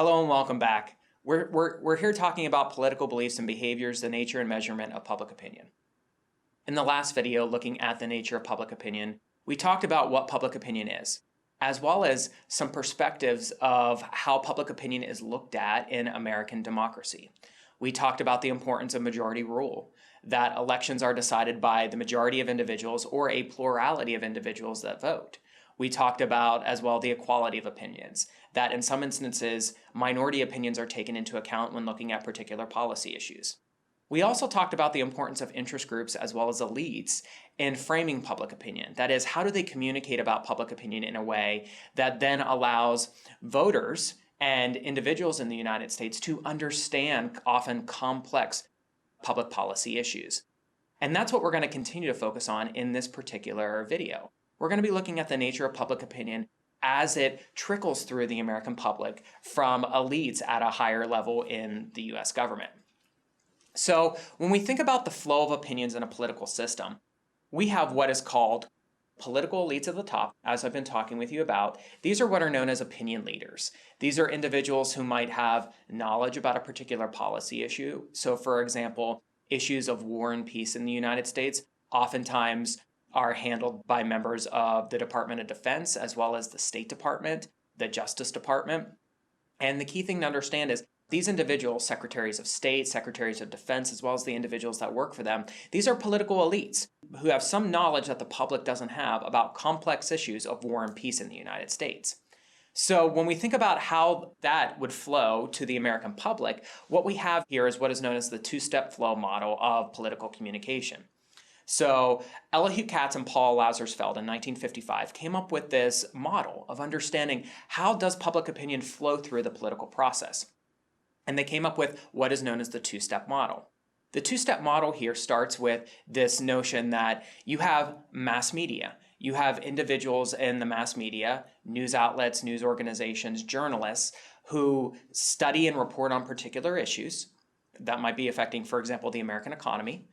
Hello and welcome back. We're here talking about political beliefs and behaviors, the nature and measurement of public opinion. In the last video, looking at the nature of public opinion, we talked about what public opinion is, as well as some perspectives of how public opinion is looked at in American democracy. We talked about the importance of majority rule, that elections are decided by the majority of individuals or a plurality of individuals that vote. We talked about as well the equality of opinions, that in some instances, minority opinions are taken into account when looking at particular policy issues. We also talked about the importance of interest groups as well as elites in framing public opinion. That is, how do they communicate about public opinion in a way that then allows voters and individuals in the United States to understand often complex public policy issues. And that's what we're going to continue to focus on in this particular video. We're going to be looking at the nature of public opinion as it trickles through the American public from elites at a higher level in the US government. So when we think about the flow of opinions in a political system, we have what is called political elites at the top, as I've been talking with you about. These are what are known as opinion leaders. These are individuals who might have knowledge about a particular policy issue. So for example, issues of war and peace in the United States oftentimes are handled by members of the Department of Defense, as well as the State Department, the Justice Department. And the key thing to understand is these individuals, secretaries of state, secretaries of defense, as well as the individuals that work for them, these are political elites who have some knowledge that the public doesn't have about complex issues of war and peace in the United States. So when we think about how that would flow to the American public, what we have here is what is known as the two-step flow model of political communication. So Elihu Katz and Paul Lazarsfeld in 1955 came up with this model of understanding how does public opinion flow through the political process. And they came up with what is known as the two-step model. The two-step model here starts with this notion that you have mass media. You have individuals in the mass media, news outlets, news organizations, journalists who study and report on particular issues that might be affecting, for example, the American economy.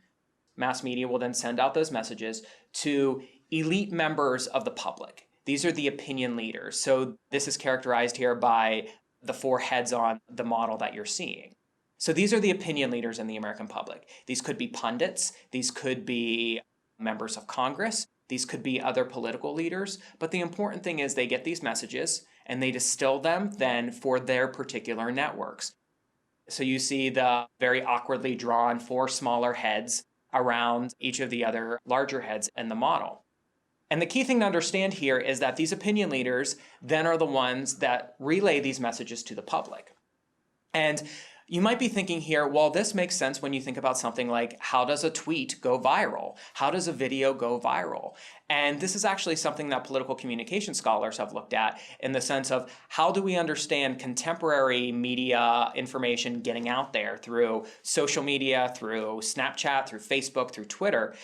Mass media will then send out those messages to elite members of the public. These are the opinion leaders. So this is characterized here by the four heads on the model that you're seeing. So these are the opinion leaders in the American public. These could be pundits. These could be members of Congress. These could be other political leaders. But the important thing is they get these messages and they distill them then for their particular networks. So you see the very awkwardly drawn four smaller heads around each of the other larger heads in the model. And the key thing to understand here is that these opinion leaders then are the ones that relay these messages to the public. And you might be thinking here, well, this makes sense when you think about something like, how does a tweet go viral? How does a video go viral? And this is actually something that political communication scholars have looked at in the sense of how do we understand contemporary media information getting out there through social media, through Snapchat, through Facebook, through Twitter.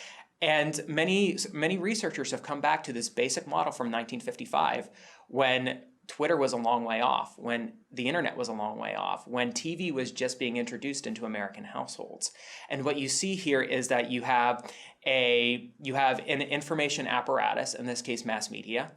And many researchers have come back to this basic model from 1955 when Twitter was a long way off, when the internet was a long way off, when TV was just being introduced into American households. And what you see here is that you have an information apparatus, in this case mass media,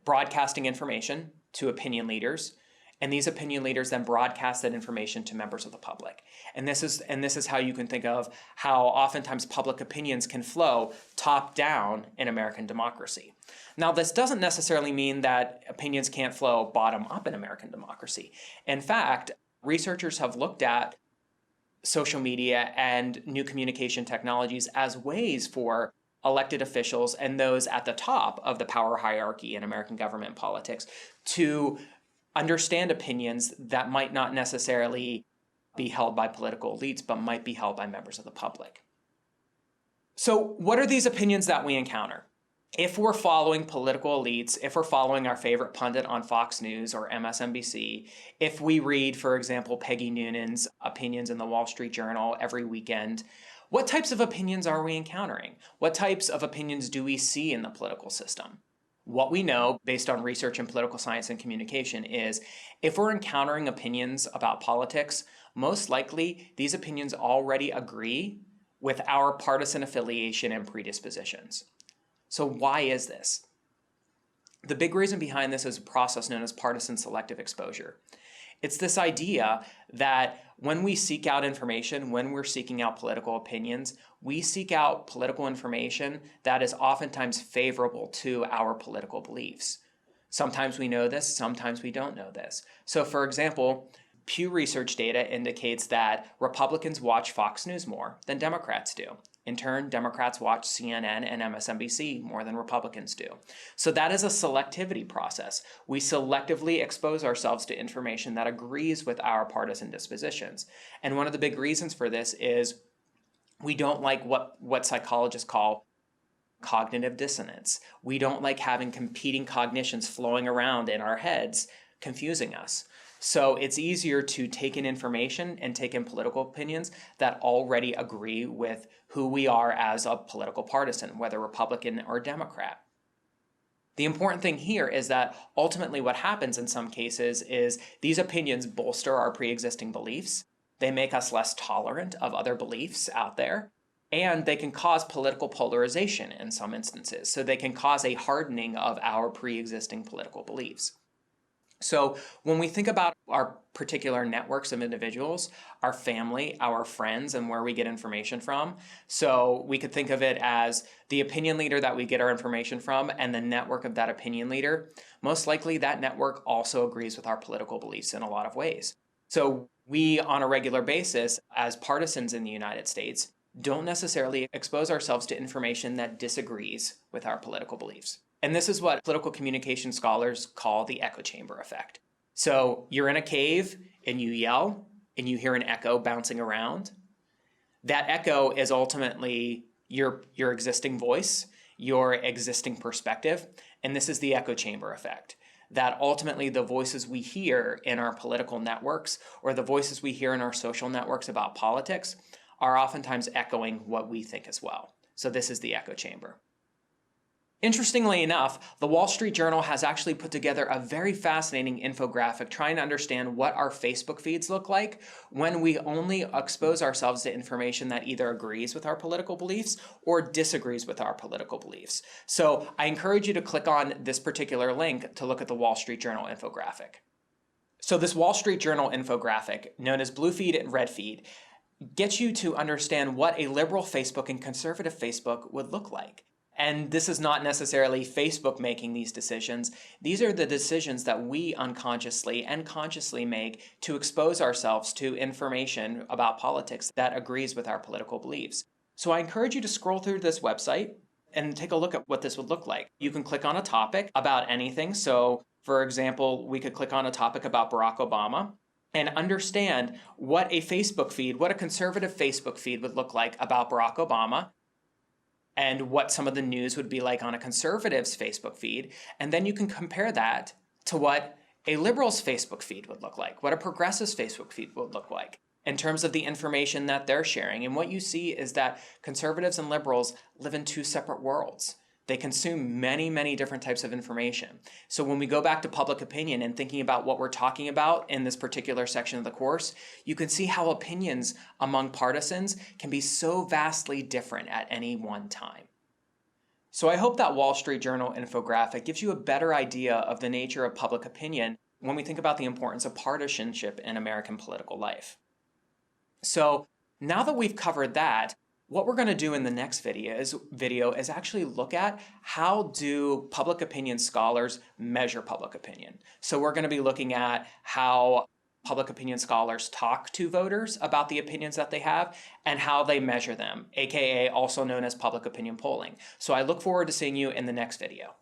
broadcasting information to opinion leaders, and these opinion leaders then broadcast that information to members of the public. And this is how you can think of how oftentimes public opinions can flow top down in American democracy. Now, this doesn't necessarily mean that opinions can't flow bottom up in American democracy. In fact, researchers have looked at social media and new communication technologies as ways for elected officials and those at the top of the power hierarchy in American government politics to understand opinions that might not necessarily be held by political elites, but might be held by members of the public. So what are these opinions that we encounter? If we're following political elites, if we're following our favorite pundit on Fox News or MSNBC, if we read, for example, Peggy Noonan's opinions in the Wall Street Journal every weekend, what types of opinions are we encountering? What types of opinions do we see in the political system? What we know, based on research in political science and communication, is if we're encountering opinions about politics, most likely these opinions already agree with our partisan affiliation and predispositions. So why is this? The big reason behind this is a process known as partisan selective exposure. It's this idea that when we seek out information, when we're seeking out political opinions, we seek out political information that is oftentimes favorable to our political beliefs. Sometimes we know this, sometimes we don't know this. So for example, Pew Research data indicates that Republicans watch Fox News more than Democrats do. In turn, Democrats watch CNN and MSNBC more than Republicans do. So that is a selectivity process. We selectively expose ourselves to information that agrees with our partisan dispositions. And one of the big reasons for this is we don't like what psychologists call cognitive dissonance. We don't like having competing cognitions flowing around in our heads, confusing us. So it's easier to take in information and take in political opinions that already agree with who we are as a political partisan, whether Republican or Democrat. The important thing here is that ultimately what happens in some cases is these opinions bolster our pre-existing beliefs. They make us less tolerant of other beliefs out there, and they can cause political polarization in some instances. So they can cause a hardening of our pre-existing political beliefs. So when we think about our particular networks of individuals, our family, our friends, and where we get information from, so we could think of it as the opinion leader that we get our information from and the network of that opinion leader. Most likely that network also agrees with our political beliefs in a lot of ways. So we, on a regular basis, as partisans in the United States, don't necessarily expose ourselves to information that disagrees with our political beliefs. And this is what political communication scholars call the echo chamber effect. So you're in a cave and you yell and you hear an echo bouncing around. That echo is ultimately your existing voice, your existing perspective, and this is the echo chamber effect. That ultimately the voices we hear in our political networks or the voices we hear in our social networks about politics are oftentimes echoing what we think as well. So this is the echo chamber. Interestingly enough, the Wall Street Journal has actually put together a very fascinating infographic trying to understand what our Facebook feeds look like when we only expose ourselves to information that either agrees with our political beliefs or disagrees with our political beliefs. So I encourage you to click on this particular link to look at the Wall Street Journal infographic. So this Wall Street Journal infographic, known as Blue Feed and Red Feed, gets you to understand what a liberal Facebook and conservative Facebook would look like. And this is not necessarily Facebook making these decisions. These are the decisions that we unconsciously and consciously make to expose ourselves to information about politics that agrees with our political beliefs. So I encourage you to scroll through this website and take a look at what this would look like. You can click on a topic about anything. So for example, we could click on a topic about Barack Obama and understand what a Facebook feed, what a conservative Facebook feed would look like about Barack Obama, and what some of the news would be like on a conservative's Facebook feed. And then you can compare that to what a liberal's Facebook feed would look like, what a progressive's Facebook feed would look like in terms of the information that they're sharing. And what you see is that conservatives and liberals live in two separate worlds. They consume many, many different types of information. So when we go back to public opinion and thinking about what we're talking about in this particular section of the course, you can see how opinions among partisans can be so vastly different at any one time. So I hope that Wall Street Journal infographic gives you a better idea of the nature of public opinion when we think about the importance of partisanship in American political life. So now that we've covered that, what we're going to do in the next video is actually look at how do public opinion scholars measure public opinion. So we're going to be looking at how public opinion scholars talk to voters about the opinions that they have and how they measure them, aka also known as public opinion polling. So I look forward to seeing you in the next video.